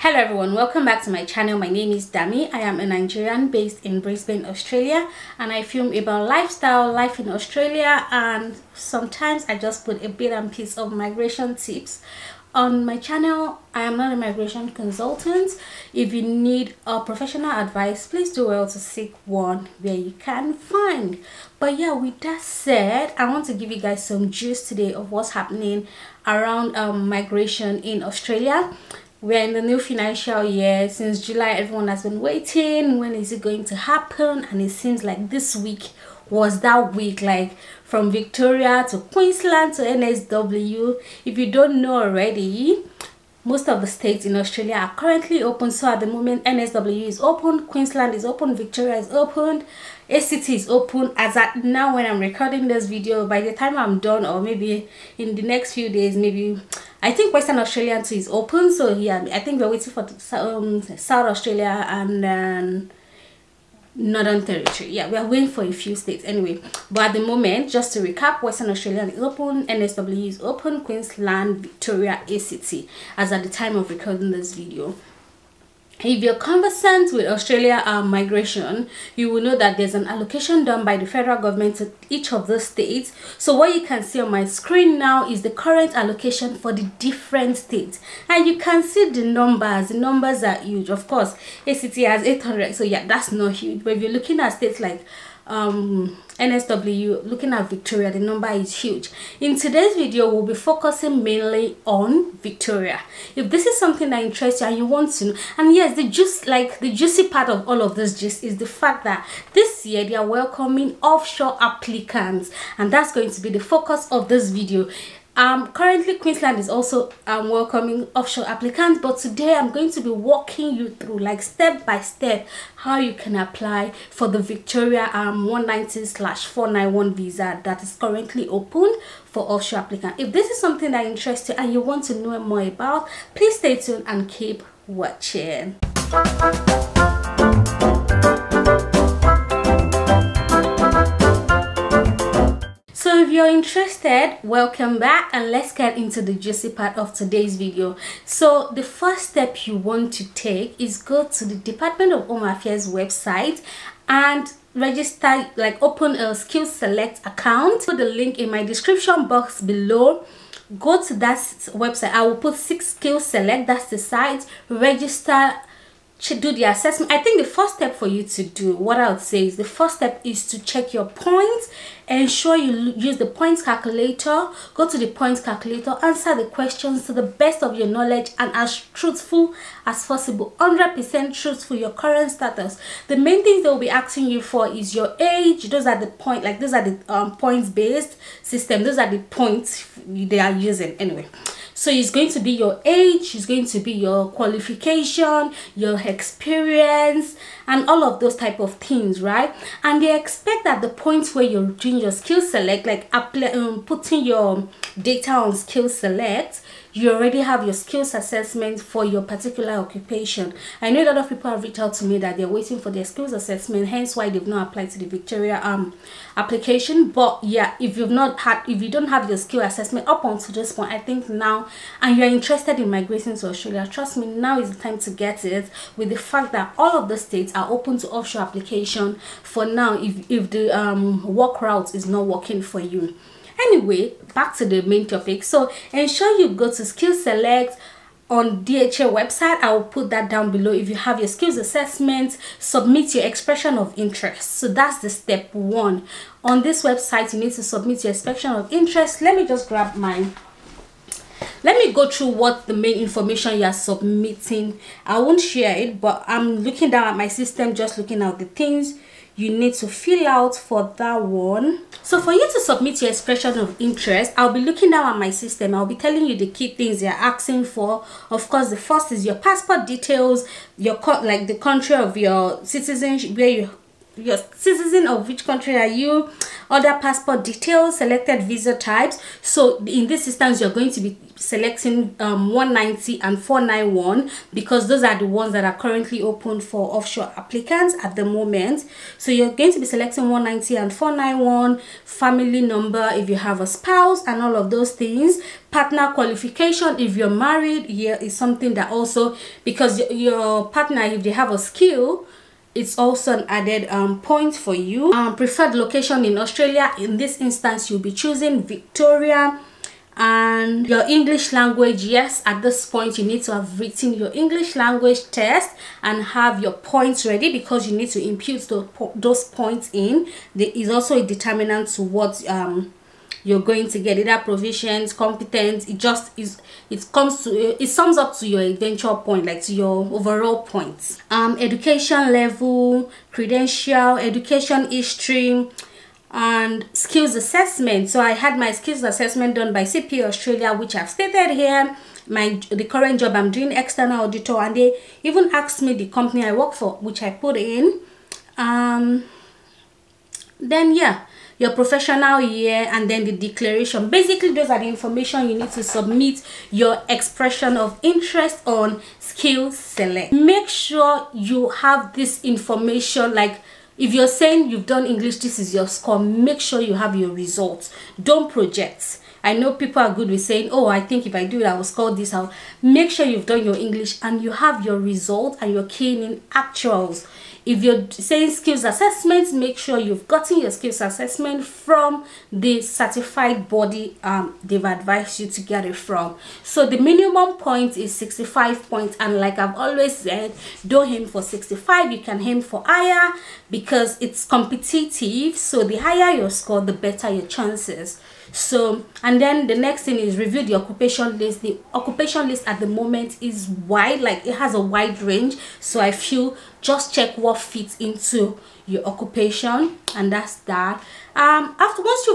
Hello everyone, welcome back to my channel. My name is Dami. I am a Nigerian based in Brisbane, Australia, and I film about lifestyle, life in Australia, and sometimes I just put a bit and piece of migration tips on my channel. I am not a migration consultant. If you need a professional advice, please do well to seek one where you can find. But yeah, with that said, I want to give you guys some juice today of what's happening around migration in Australia. We're in the new financial year. Since July, everyone has been waiting. When is it going to happen? And it seems like this week was that week, like from Victoria to Queensland to NSW. If you don't know already, most of the states in Australia are currently open. So at the moment, NSW is open, Queensland is open, Victoria is open, ACT is open. As at now, when I'm recording this video, by the time I'm done, or maybe in the next few days, maybe I think Western Australia too is open. So yeah, I think we're waiting for South Australia and Northern Territory. Yeah, we are waiting for a few states anyway. But at the moment, just to recap, Western Australia is open, NSW is open, Queensland, Victoria, ACT as at the time of recording this video. If you're conversant with Australia migration, you will know that there's an allocation done by the federal government to each of the states. So what you can see on my screen now is the current allocation for the different states, and you can see the numbers are huge. Of course, ACT has 800, so yeah, that's not huge. But if you're looking at states like NSW, looking at Victoria, the number is huge. In today's video, we'll be focusing mainly on Victoria. If this is something that interests you and you want to know, and yes, the juicy part of all of this gist is the fact that this year they are welcoming offshore applicants, and that's going to be the focus of this video. Currently Queensland is also welcoming offshore applicants, but today I'm going to be walking you through, like, step by step, how you can apply for the Victoria 190/491 visa that is currently open for offshore applicants. If this is something that interests you and you want to know more about, please stay tuned and keep watching. So if you're interested, welcome back, and let's get into the juicy part of today's video. So the first step you want to take is go to the Department of Home Affairs website and register, like open a Skills Select account. Put the link in my description box below. Go to that website. I will put 6 Skills Select, that's the site. Register, do the assessment. I think the first step for you to do, what I would say is, the first step is to check your points. Ensure you use the points calculator. Go to the points calculator, answer the questions to the best of your knowledge and as truthful as possible. 100% truthful, your current status. The main things they will be asking you for is your age. Those are the point, like those are the points based system. Those are the points they are using anyway. So it's going to be your age, it's going to be your qualification, your experience, and all of those type of things, right? And they expect that the points where you're doing your skill select, like putting your data on skill select, you already have your skills assessment for your particular occupation. I know a lot of people have reached out to me that they're waiting for their skills assessment, hence why they've not applied to the Victoria application. But yeah, if you don't have your skill assessment up until this point, I think now, and you're interested in migrating to Australia, trust me, now is the time to get it, with the fact that all of the states are open to offshore application for now, if the work route is not working for you. Anyway, back to the main topic. So ensure you go to Skills Select on DHA website. I will put that down below. If you have your skills assessment, submit your expression of interest. So that's the step 1. On this website, you need to submit your expression of interest. Let me just grab mine. Let me go through what the main information you are submitting. I won't share it, but I'm looking down at my system, just looking at the things you need to fill out for that one. So for you to submit your expression of interest, I'll be looking down at my system. I'll be telling you the key things they're asking for. Of course, the first is your passport details, your like the country of your citizenship, where your citizen of which country are you, other passport details, selected visa types. So in this instance, you're going to be selecting 190 and 491 because those are the ones that are currently open for offshore applicants at the moment. So you're going to be selecting 190 and 491, family number if you have a spouse, and all of those things. Partner qualification if you're married, here is something that also, because your partner, if they have a skill, it's also an added point for you. Preferred location in Australia, in this instance you'll be choosing Victoria. And your English language, yes, at this point you need to have written your English language test and have your points ready, because you need to impute those points in. There is also a determinant to what you're going to get, either proficient, competent. It sums up to your eventual point, like to your overall points. Education level, credential, education history, and skills assessment. So I had my skills assessment done by CPA Australia, which I've stated here. The current job I'm doing, external auditor, and they even asked me the company I work for, which I put in. Then yeah, your professional year, and then the declaration. Basically, those are the information you need to submit your expression of interest on Skill Select. Make sure you have this information. Like, if you're saying you've done English, this is your score, make sure you have your results. Don't project. I know people are good with saying, oh, I think if I do it, I will score this out. Make sure you've done your English and you have your results and you're keying in actuals. If you're saying skills assessments, make sure you've gotten your skills assessment from the certified body they've advised you to get it from. So the minimum point is 65 points, and like I've always said, don't aim for 65. You can aim for higher because it's competitive. So the higher your score, the better your chances. So, and then the next thing is review the occupation list. The occupation list at the moment is wide, like it has a wide range. So I feel just check what fits into your occupation, and that's that. Once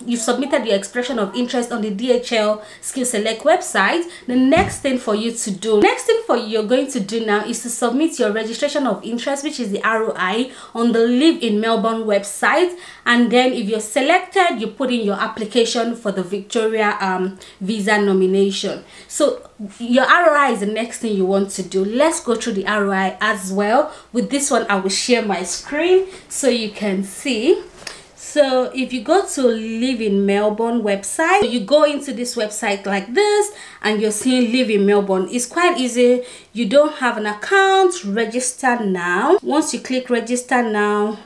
you've submitted your expression of interest on the DHL Skill Select website, the next thing you're going to do now is to submit your registration of interest, which is the ROI, on the Live in Melbourne website. And then if you're selected, you put in your application for the Victoria visa nomination. So your ROI is the next thing you want to do. Let's go through the ROI as well. With this one, I will share my screen so you can see. So if you go to Live in Melbourne website, you go into this website like this, and you're seeing Live in Melbourne. It's quite easy. You don't have an account, register now. Once you click register now,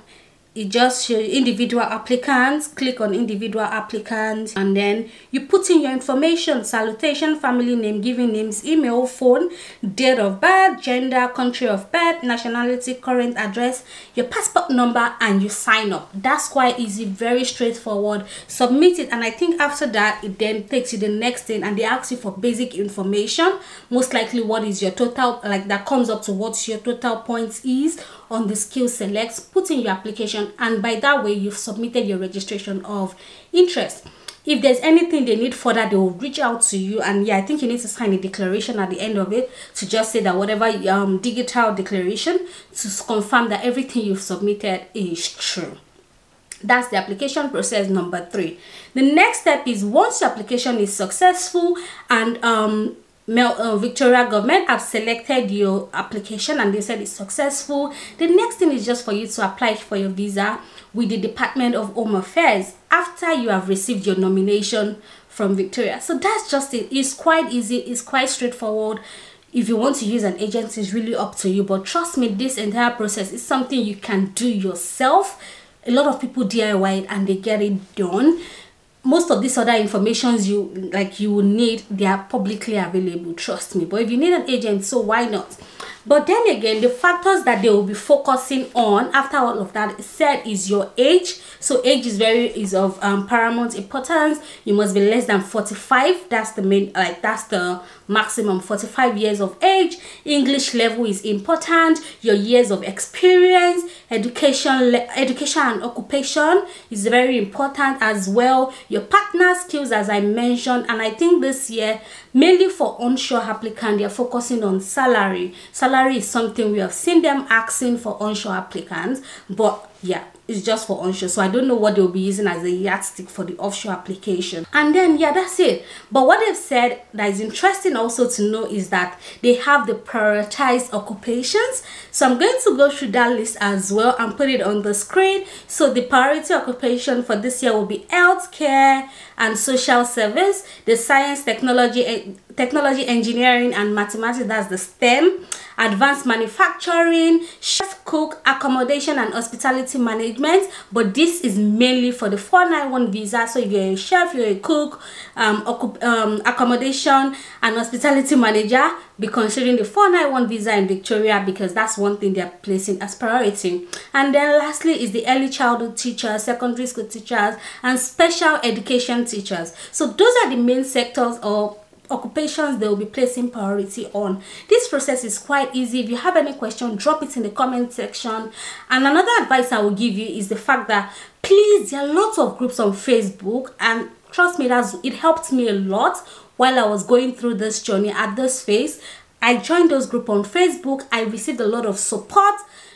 it just shows individual applicants. Click on individual applicants, and then you put in your information: salutation, family name, given names, email, phone, date of birth, gender, country of birth, nationality, current address, your passport number, and you sign up. That's quite easy, very straightforward. Submit it, and I think after that it then takes you the next thing, and they ask you for basic information, most likely what is your total, like that comes up to what your total points is on the Skill Select. Put in your application, and by that way you've submitted your registration of interest. If there's anything they need further, they will reach out to you, and yeah, I think you need to sign a declaration at the end of it to just say that whatever digital declaration to confirm that everything you've submitted is true. That's the application process number 3. The next step is, once your application is successful and Victoria government have selected your application and they said it's successful, the next thing is just for you to apply for your visa with the Department of Home Affairs after you have received your nomination from Victoria. So that's just it. It's quite easy, it's quite straightforward. If you want to use an agency, it's really up to you, but trust me, this entire process is something you can do yourself. A lot of people DIY it and they get it done. Most of these other informations you will need, they are publicly available, trust me. But if you need an agent, so why not? But then again, the factors that they will be focusing on after all of that is said is your age. So age is of paramount importance. You must be less than 45. That's the main, that's the maximum, 45 years of age. English level is important. Your years of experience, education and occupation is very important as well. Your partner skills, as I mentioned, and I think this year mainly for onshore applicants, they're focusing on salary. Salary is something we have seen them asking for onshore applicants, but yeah, it's just for onshore, so I don't know what they'll be using as a yardstick for the offshore application. And then yeah, that's it. But what they've said that is interesting also to know is that they have the prioritized occupations. So I'm going to go through that list as well and put it on the screen. So the priority occupation for this year will be healthcare and social service, the science, technology, engineering and mathematics, that's the STEM, advanced manufacturing, chef, cook, accommodation and hospitality management. But this is mainly for the 491 visa. So if you're a chef, you're a cook, accommodation and hospitality manager, be considering the 491 visa in Victoria, because that's one thing they're placing as priority. And then lastly is the early childhood teachers, secondary school teachers and special education teachers. So those are the main sectors or occupations they will be placing priority on. This process is quite easy. If you have any question, drop it in the comment section. And another advice I will give you is the fact that please, there are lots of groups on Facebook, and trust me, it helped me a lot while I was going through this journey at this phase. I joined those groups on Facebook. I received a lot of support.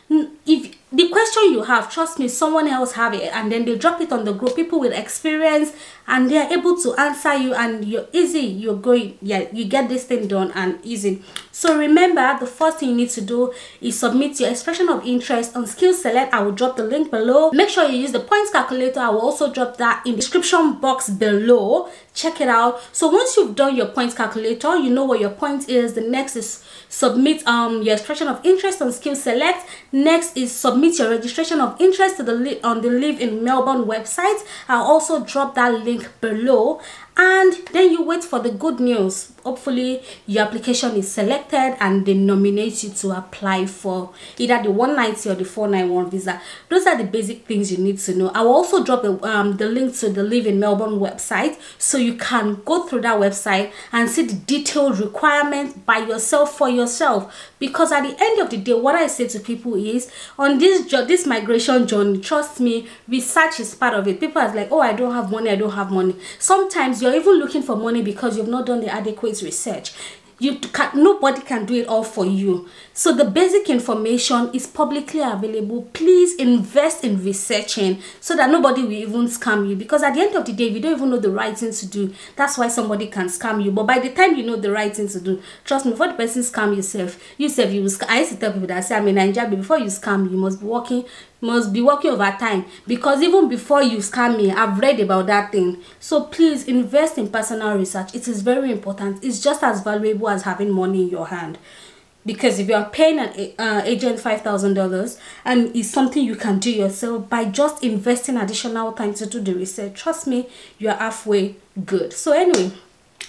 If the question you have, trust me, someone else have it, and then they drop it on the group, people with experience, and they are able to answer you, and you're easy, you're going, yeah, you get this thing done and easy. So remember, the first thing you need to do is submit your expression of interest on Skills Select. I will drop the link below. Make sure you use the points calculator. I will also drop that in the description box below. Check it out. So once you've done your points calculator, you know what your point is. The next is submit your expression of interest on Skills Select. Next is submit your registration of interest to the Live in Melbourne website. I'll also drop that link below, and then you wait for the good news. Hopefully your application is selected and they nominate you to apply for either the 190 or the 491 visa. Those are the basic things you need to know. I will also drop the link to the Live in Melbourne website, so you can go through that website and see the detailed requirements by yourself for yourself. Because at the end of the day, what I say to people is, on this migration journey, trust me, research is part of it. People are like, oh, I don't have money, I don't have money. Sometimes you're even looking for money because you've not done the adequate research. Nobody can do it all for you. So the basic information is publicly available. Please invest in researching so that nobody will even scam you, because at the end of the day, if you don't even know the right thing to do, that's why somebody can scam you. But by the time you know the right thing to do, trust me, before the person scam yourself, you will scam. I used to tell people that, say, I'm in Nigeria, before you scam, you must be working overtime, because even before you scam me, I've read about that thing. So please invest in personal research. It is very important. It's just as valuable as having money in your hand, because if you are paying an agent $5,000 and it's something you can do yourself, by just investing additional time to do the research, trust me, you are halfway good. So anyway,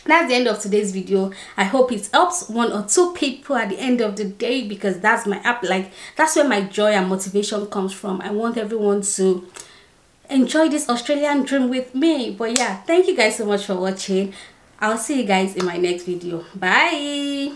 that's the end of today's video. I hope it helps one or two people at the end of the day, because that's my app, like that's where my joy and motivation comes from. I want everyone to enjoy this Australian dream with me. But yeah, thank you guys so much for watching. I'll see you guys in my next video. Bye.